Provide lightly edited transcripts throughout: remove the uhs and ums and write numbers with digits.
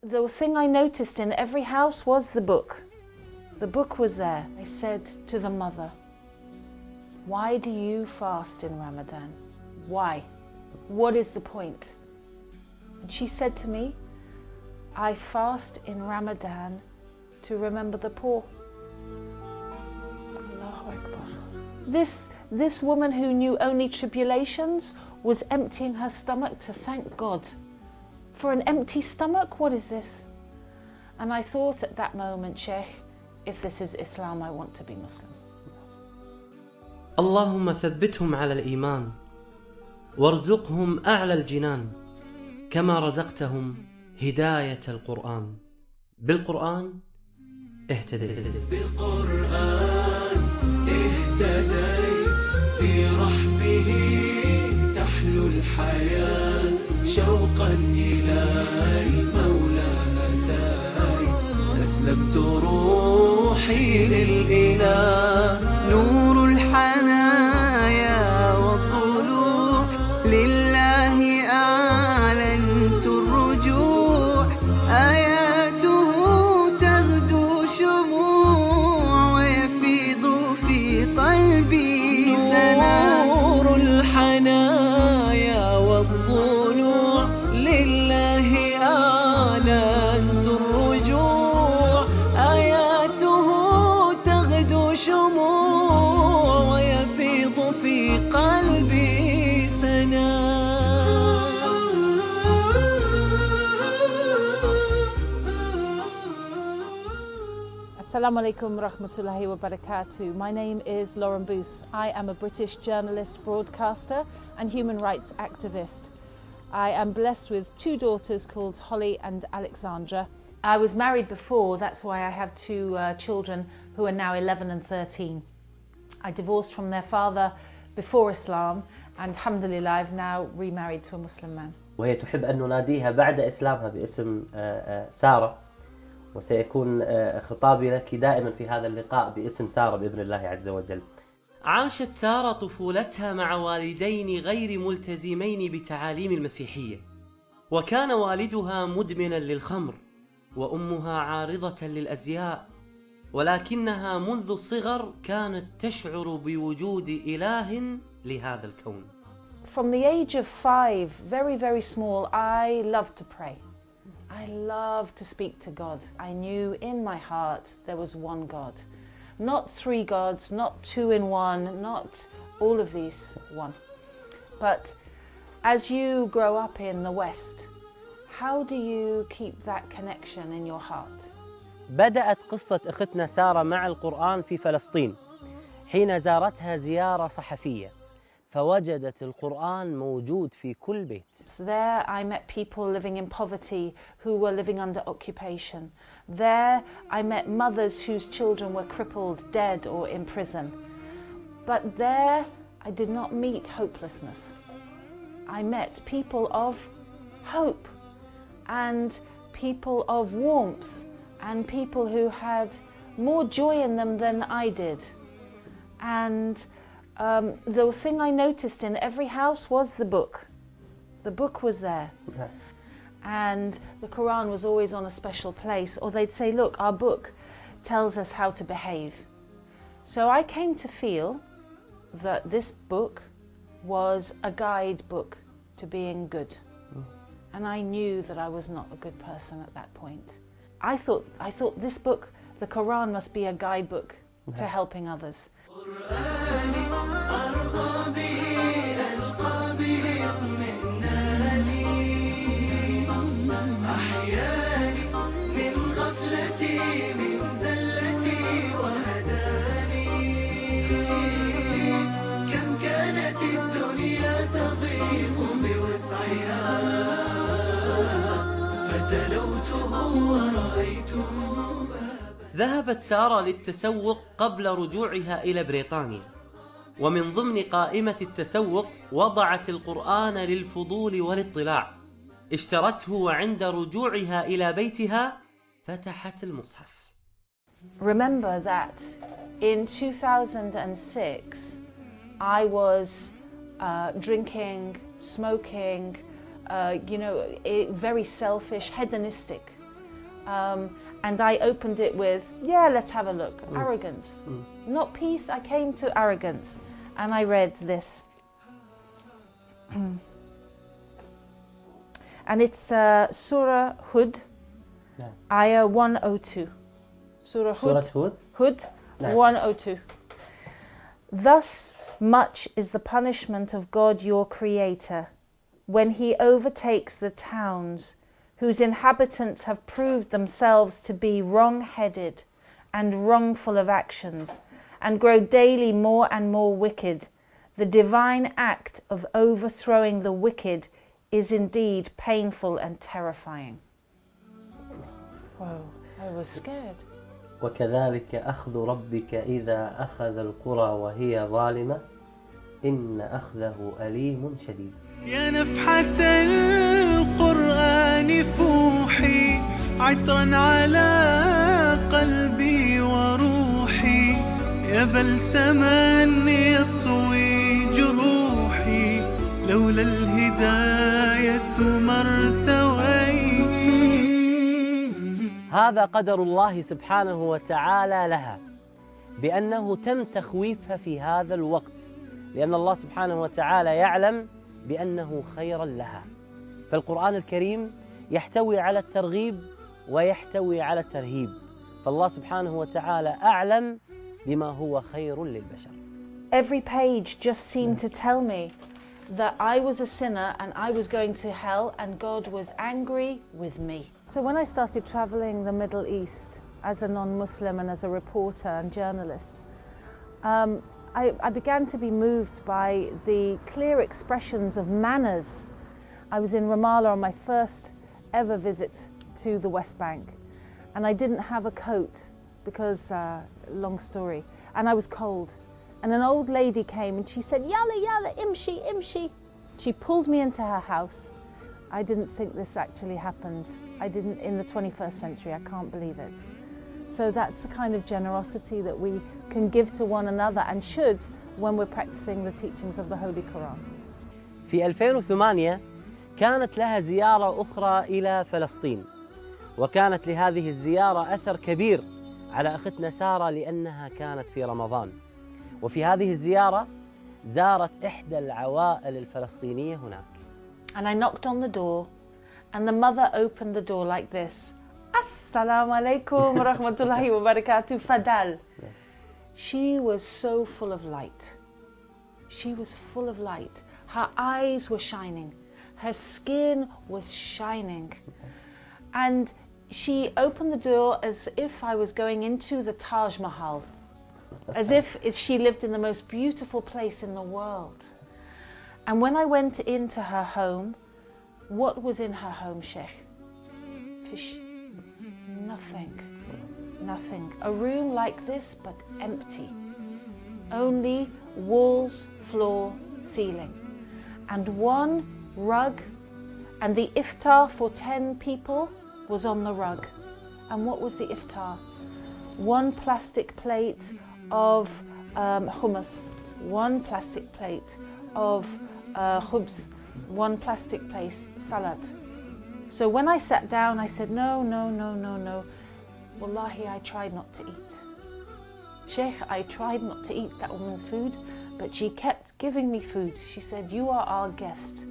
The thing I noticed in every house was the book. The book was there. I said to the mother, "Why do you fast in Ramadan? Why? What is the point?" And she said to me, "I fast in Ramadan to remember the poor." Allahu Akbar. This woman who knew only tribulations was emptying her stomach to thank God. For an empty stomach, what is this? And I thought at that moment, Sheikh, if this is Islam, I want to be Muslim. اللهم ثبتهم على الإيمان وارزقهم أعلى الجنان كما رزقتهم هداية القرآن. بالقرآن اهتديت. بالقرآن اهتديت، في رحبه تحلو الحياة، شوقا إلى المولى أتاي، أسلمت روحي للإله، نور الحنايا والضلوع، لله أعلنت الرجوع، آياته تغدو شموع، ويفيض في قلبي سنا، نور الحنايا والضلوع، لله أعلنت الرجوع، آياته تغدو شموع، ويفيض في قلبي سنا. Assalamu alaikum rahmatullahi wa barakatuh. My name is Lauren Booth. I am a British journalist, broadcaster and human rights activist. I am blessed with two daughters called Holly and Alexandra. I was married before, that's why I have two children who are now 11 and 13. I divorced from their father before Islam and alhamdulillah I've now remarried to a Muslim man. وهي تحب أن نناديها بعد إسلامها باسم سارة، وسيكون خطابي لك دائما في هذا اللقاء باسم سارة بإذن الله عز وجل. عاشت سارة طفولتها مع والدين غير ملتزمين بتعاليم المسيحية، وكان والدها مدمنا للخمر وأمها عارضة للأزياء، ولكنها منذ الصغر كانت تشعر بوجود إله لهذا الكون. From the age of 5, very small, I loved to pray. I loved to speak to God. I knew in my heart there was one God. Not three gods, not two in one, not all of these one. But as you grow up in the West, how do you keep that connection in your heart? بدأت قصة أختنا سارة مع القرآن في فلسطين حين زارتها زيارة صحفية، فوجدت القرآن موجود في كل بيت. So there I met people living in poverty who were living under occupation. There I met mothers whose children were crippled, dead or in prison. But there I did not meet hopelessness. I met people of hope and people of warmth and people who had more joy in them than I did. And the thing I noticed in every house was the book. The book was there. Okay. And the Quran was always on a special place, or they'd say, look, our book tells us how to behave. So I came to feel that this book was a guidebook to being good. And I knew that I was not a good person at that point. I thought this book, the Quran, must be a guidebook to helping others. ذهبت سارة للتسوق قبل رجوعها إلى بريطانيا، ومن ضمن قائمة التسوق وضعت القرآن للفضول والاطلاع. اشترته وعند رجوعها إلى بيتها فتحت المصحف. Remember that in 2006 I was drinking, smoking, very selfish, hedonistic. And I opened it with, yeah, let's have a look. Arrogance. Not peace, I came to arrogance. And I read this. And it's Surah Hud, Ayah 102. Surah Hud 102. Thus much is the punishment of God your Creator, when He overtakes the towns whose inhabitants have proved themselves to be wrong-headed and wrongful of actions, and grow daily more and more wicked. The divine act of overthrowing the wicked is indeed painful and terrifying. Whoa, I was scared. وكذلك أخذ ربك إذا أخذ القرى وهي ظالمة إن أخذه أليم شديد. يا نفحة القرآن فوحي عطرا على قلبي وروحي، يا بلسما يطوي جروحي، لولا الهداية ما ارتويت. هذا قدر الله سبحانه وتعالى لها، بأنه تم تخويفها في هذا الوقت، لأن الله سبحانه وتعالى يعلم بأنه خيرا لها. فالقرآن الكريم يحتوي على الترغيب ويحتوي على الترهيب، فالله سبحانه وتعالى أعلم بما هو خير للبشر. Every page just seemed to tell me that I was a sinner and I was going to hell and God was angry with me. So when I started traveling the Middle East as a non-Muslim and as a reporter and journalist, I began to be moved by the clear expressions of manners. I was in Ramallah on my first ever visit to the West Bank, and I didn't have a coat because, long story, and I was cold. And an old lady came and she said, "Yalla, yalla, imshi, imshi." She pulled me into her house. I didn't think this actually happened. I didn't in the 21st century, I can't believe it. So that's the kind of generosity that we can give to one another and should when we're practicing the teachings of the Holy Quran. في 2008 كانت لها زيارة أخرى إلى فلسطين، وكانت لهذه الزيارة أثر كبير على أختنا سارة لأنها كانت في رمضان. وفي هذه الزيارة زارت إحدى العوائل الفلسطينية هناك. And I knocked on the door and the mother opened the door like this. Assalamu alaikum wa rahmatullahi wa barakatuh, Fadal. She was so full of light. She was full of light. Her eyes were shining. Her skin was shining. And she opened the door as if I was going into the Taj Mahal. As if she lived in the most beautiful place in the world. And when I went into her home, what was in her home, Sheikh? Fish. Nothing. Nothing. A room like this, but empty. Only walls, floor, ceiling. And one rug, and the iftar for 10 people was on the rug. And what was the iftar? One plastic plate of hummus, one plastic plate of khubz, one plastic plate salad. So when I sat down, I said, no, no, no, no, no. Wallahi, I tried not to eat. Sheikh, I tried not to eat that woman's food, but she kept giving me food. She said, you are our guest.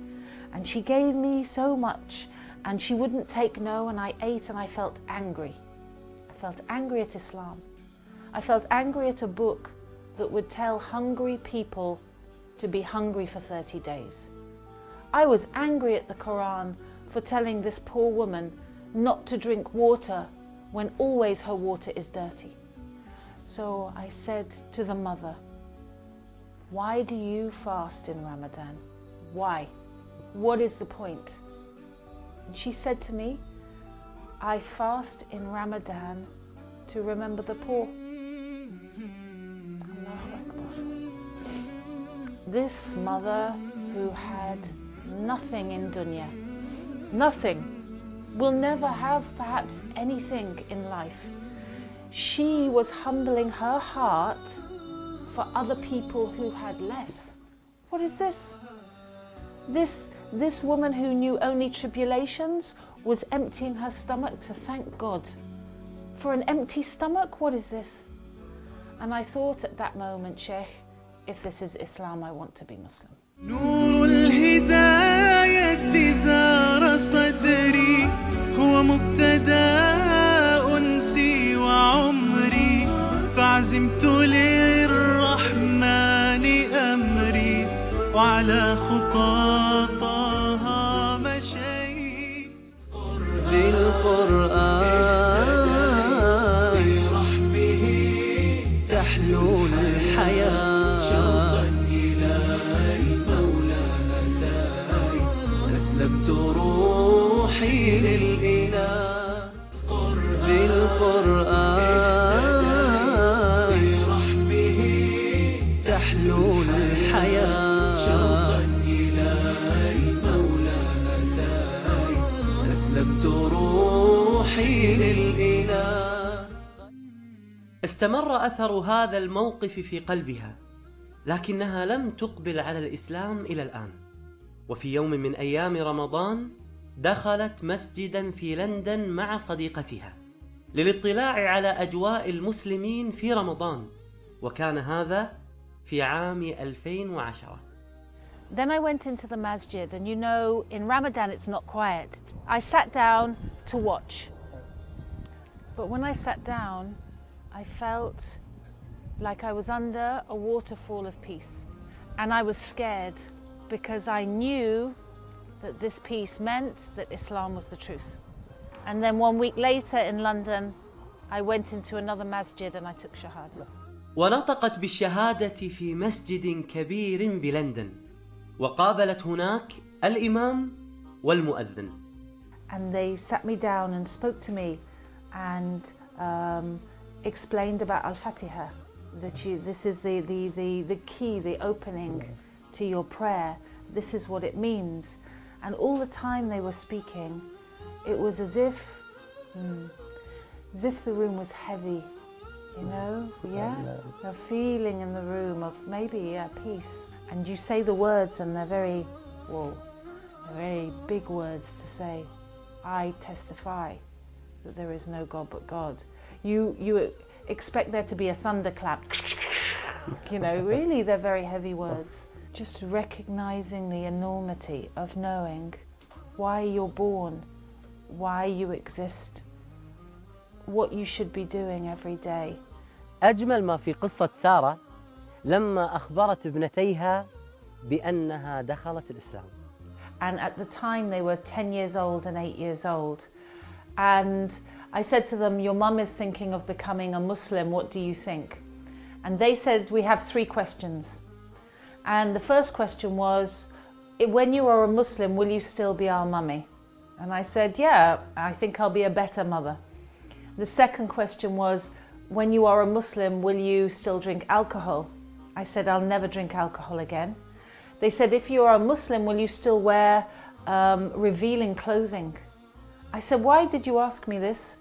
And she gave me so much, and she wouldn't take no, and I ate and I felt angry. I felt angry at Islam. I felt angry at a book that would tell hungry people to be hungry for 30 days. I was angry at the Quran for telling this poor woman not to drink water when always her water is dirty. So I said to the mother, why do you fast in Ramadan? Why? What is the point? And she said to me, I fast in Ramadan to remember the poor. Allahu Akbar. This mother who had nothing in dunya, nothing, will never have perhaps anything in life. She was humbling her heart for other people who had less. What is this? This woman who knew only tribulations was emptying her stomach to thank God. For an empty stomach, what is this? And I thought at that moment, Sheikh, if this is Islam, I want to be Muslim. نور الهداية زار صدري هو مبتدأ أنسي وعمري فعزمت للرحمن أمري وعلى خطاطها مشيت بالقرآن برحمه تحلو الحياة شوقا إلى المولى هداي أسلمت روحي للإله بالقرآن برحمه تحلو الحياة شوقا إلى المولى هداي أسلمت روحي للإله. استمر أثر هذا الموقف في قلبها، لكنها لم تقبل على الإسلام إلى الآن. وفي يوم من أيام رمضان دخلت مسجدا في لندن مع صديقتها للاطلاع على أجواء المسلمين في رمضان، وكان هذا في عام 2010. Then I went into the masjid, and you know, in Ramadan it's not quiet. I sat down to watch. But when I sat down, I felt like I was under a waterfall of peace. And I was scared because I knew that this peace meant that Islam was the truth. And then 1 week later in London, I went into another masjid and I took shahada. ونطقت بالشهادة في مسجد كبير بلندن، وقابلت هناك الإمام والمؤذن. And they sat me down and spoke to me and explained about Al-Fatiha, that this is the key, the opening to your prayer. This is what it means. And all the time they were speaking, it was as if the room was heavy, you know, yeah? A feeling in the room of maybe peace. And you say the words and they're very, they're very big words to say. I testify that there is no God but God. You expect there to be a thunderclap, you know, really they're very heavy words. Just recognizing the enormity of knowing why you're born, why you exist, what you should be doing every day. أجمل ما في قصة سارة لما أخبرت ابنتيها بأنها دخلت الإسلام. And at the time they were 10 years old and 8 years old. And I said to them, your mum is thinking of becoming a Muslim, what do you think? And they said, we have 3 questions. And the first question was, when you are a Muslim, will you still be our mummy? And I said, yeah, I think I'll be a better mother. The second question was, when you are a Muslim, will you still drink alcohol? I said, I'll never drink alcohol again. They said, if you are a Muslim, will you still wear revealing clothing? I said, why did you ask me this?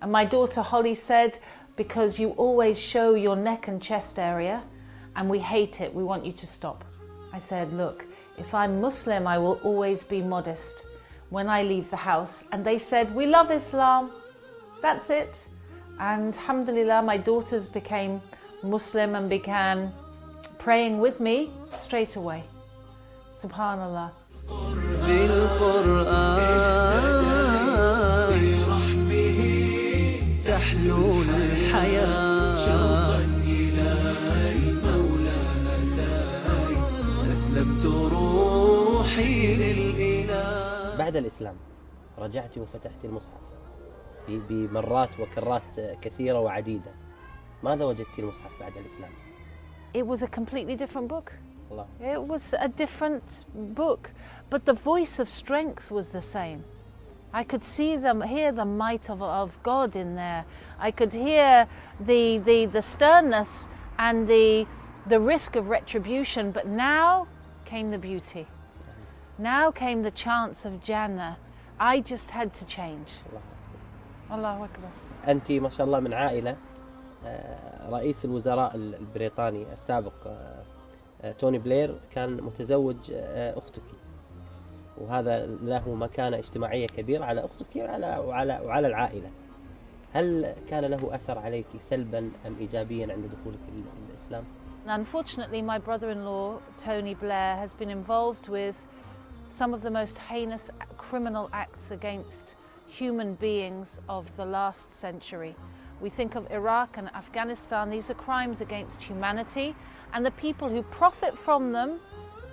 And my daughter Holly said, because you always show your neck and chest area and we hate it, we want you to stop. I said, look, if I'm Muslim, I will always be modest when I leave the house. And they said, we love Islam, that's it. And alhamdulillah, my daughters became Muslim and began praying with me straight away. Subhanallah. بعد الإسلام رجعت وفتحت المصحف بمرات وكرات كثيرة وعديدة. ماذا وجدت المصحف بعد الإسلام؟ It was a completely different book. Allah. It was a different book, but the voice of strength was the same. I could hear the might of God in there. I could hear the sternness and the risk of retribution, but now came the beauty. Now came the chance of Jannah. I just had to change. Allahu Akbar. أنت ما شاء الله من عائلة رئيس الوزراء البريطاني السابق توني بلير كان متزوج أختك. وهذا له مكانة اجتماعية كبيرة على أختك وعلى العائلة. هل كان له أثر عليك سلبا أم إيجابيا عند دخولك الإسلام؟ Unfortunately, my brother-in-law, Tony Blair, has been involved with some of the most heinous criminal acts against human beings of the last century. We think of Iraq and Afghanistan. These are crimes against humanity, and the people who profit from them,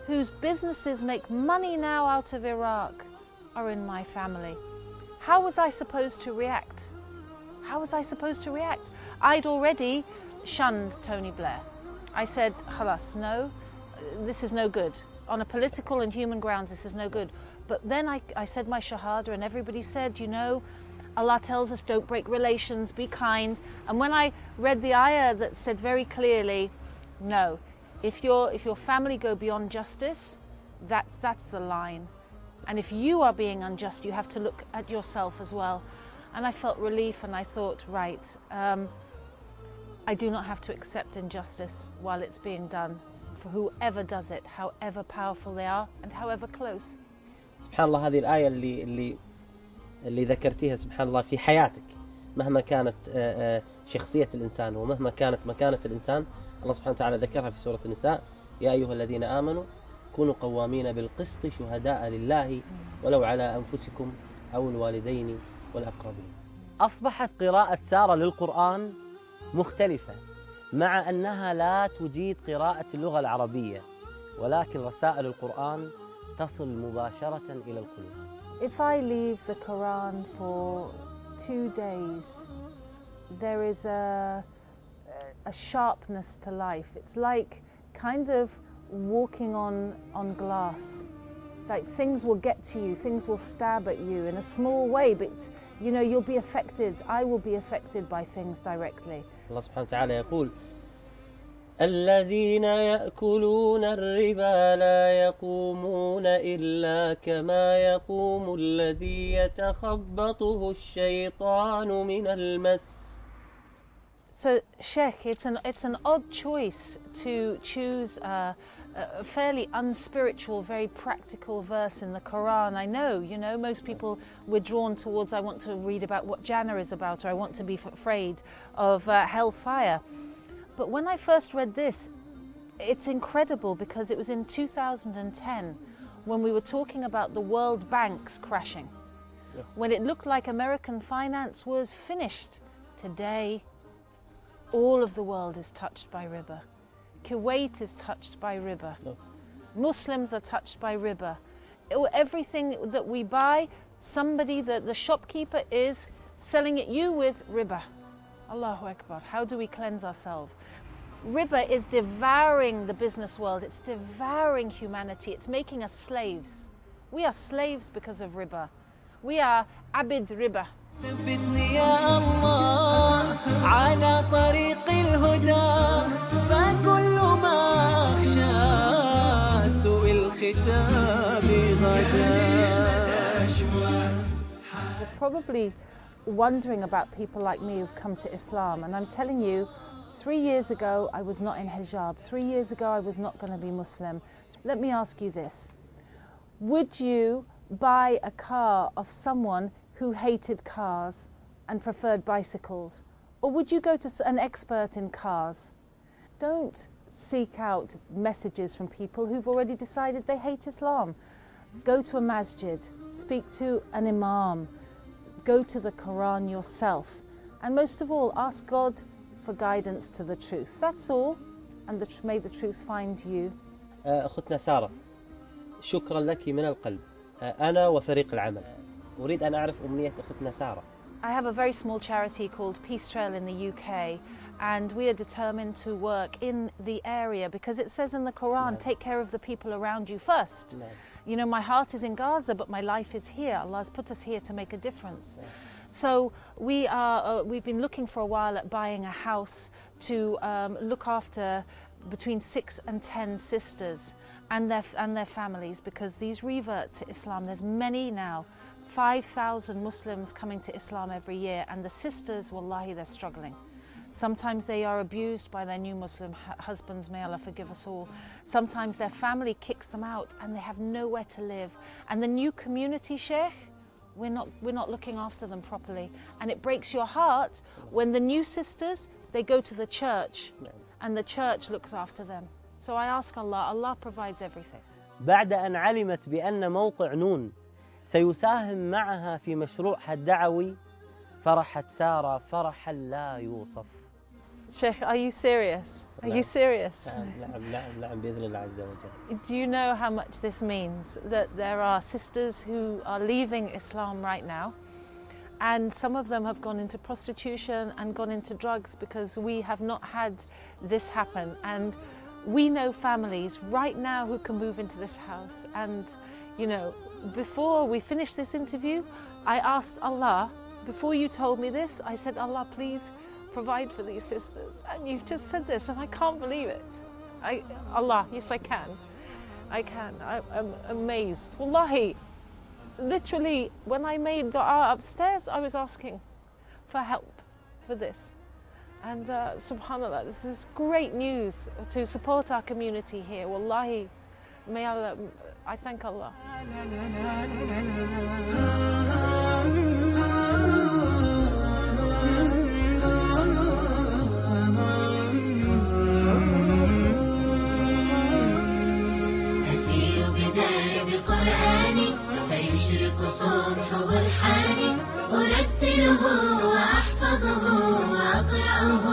whose businesses make money now out of Iraq, are in my family. How was I supposed to react? How was I supposed to react? I'd already shunned Tony Blair. I said, "Khalas, no, this is no good. On a political and human grounds, this is no good." But then I said my shahada, and everybody said, you know, Allah tells us don't break relations, be kind. And when I read the ayah that said very clearly, no, if your family go beyond justice, that's the line. And if you are being unjust, you have to look at yourself as well. And I felt relief, and I thought, right, I do not have to accept injustice while it's being done for whoever does it, however powerful they are and however close. سبحان الله، هذه الآية اللي ذكرتيها سبحان الله في حياتك، مهما كانت شخصية الإنسان ومهما كانت مكانة الإنسان، الله سبحانه وتعالى ذكرها في سورة النساء: يا أيها الذين آمنوا كونوا قوامين بالقسط شهداء لله ولو على أنفسكم أو الوالدين والأقربين. أصبحت قراءة سارة للقرآن مختلفة، مع أنها لا تجيد قراءة اللغة العربية، ولكن رسائل القرآن تصل مباشرة إلى القلوب. If I leave the Quran for 2 days, there is a sharpness to life. It's like kind of walking on glass. Like things will get to you, things will stab at you in a small way, but you know, you'll be affected. I will be affected by things directly. الله سبحانه وتعالى يقول: الذين يأكلون الربا لا يقومون إلا كما يقوم الذي يتخبطه الشيطان من المس. So, Sheikh, it's an odd choice to choose a fairly unspiritual, very practical verse in the Quran. I know, you know, most people we're drawn towards, I want to read about what Jannah is about, or I want to be afraid of hellfire. But when I first read this, it's incredible, because it was in 2010 when we were talking about the world banks crashing, when it looked like American finance was finished. Today, all of the world is touched by riba. Kuwait is touched by riba. Muslims are touched by riba. Everything that we buy, somebody, the shopkeeper is selling it you with riba. Allahu Akbar. How do we cleanse ourselves? Riba is devouring the business world. It's devouring humanity. It's making us slaves. We are slaves because of riba. We are abid riba. ثبتني يا الله على طريق الهدى فكل ما أخشى سوء الختام غدا. You're probably wondering about people like me who've come to Islam, and I'm telling you, 3 years ago I was not in hijab. 3 years ago I was not going to be Muslim. Let me ask you this: would you buy a car of someone who hated cars and preferred bicycles? Or would you go to an expert in cars? Don't seek out messages from people who've already decided they hate Islam. Go to a masjid, speak to an imam, go to the Quran yourself, and most of all, ask God for guidance to the truth. That's all, and may the truth find you. أختنا سارة، شكرا لك من القلب. أنا وفريق العمل أريد أن أعرف أمنية أختنا سارة. I have a very small charity called Peace Trail in the UK, and we are determined to work in the area because it says in the Quran, take care of the people around you first. You know, my heart is in Gaza, but my life is here. Allah has put us here to make a difference. So we've been looking for a while at buying a house to look after between 6 and 10 sisters and their families, because these revert to Islam. There's many now. 5,000 Muslims coming to Islam every year, and the sisters, wallahi, they're struggling. Sometimes they are abused by their new Muslim husbands, may Allah forgive us all. Sometimes their family kicks them out and they have nowhere to live. And the new community, Sheikh, we're not looking after them properly. And it breaks your heart when the new sisters, they go to the church and the church looks after them. So I ask Allah, Allah provides everything. بعد أن علمت بأن موقع نون سيساهم معها في مشروعها الدعوي فرحت سارة فرحا لا يوصف. Sheikh, are you serious? Are you serious? نعم بإذن الله عز وجل. Do you know how much this means? That there are sisters who are leaving Islam right now, and some of them have gone into prostitution and gone into drugs because we have not had this happen. And we know families right now who can move into this house. And, you know, before we finished this interview, I asked Allah, before you told me this, I said, Allah, please provide for these sisters. And you've just said this, and I can't believe it. Allah, yes, I can. I can. I'm amazed. Wallahi, literally, when I made dua upstairs, I was asking for help for this. And subhanAllah, this is great news to support our community here. Wallahi, may Allah, I thank Allah. أسير بدرب قرآني فيشرق صبحه الحاني أرتله وأحفظه وأقرأه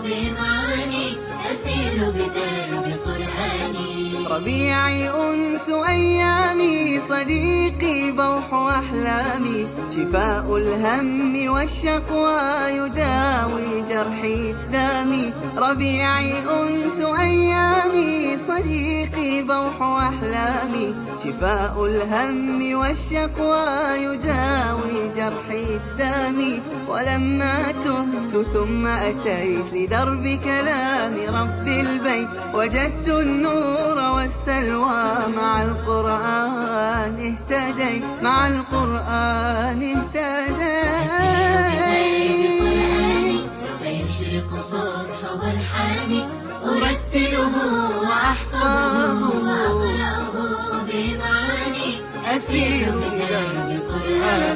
بمعاني أسير بدرب قرآني ربيعي أنس أيامي صديقي بوح أحلامي شفاء الهم والشقوى يداوي جرحي دامي ربيعي أنس أيامي صديقي بوح أحلامي شفاء الهم والشقوى يداوي جرحي دامي ولما تهت ثم أتيت لدرب كلام رب البيت وجدت النور والسلوى مع القرآن اهتديت مع القرآن اهتديت فيشرق صبحه الحاني أرتله وأحفظه وأقرأه بمعاني أسير بدرب القرآن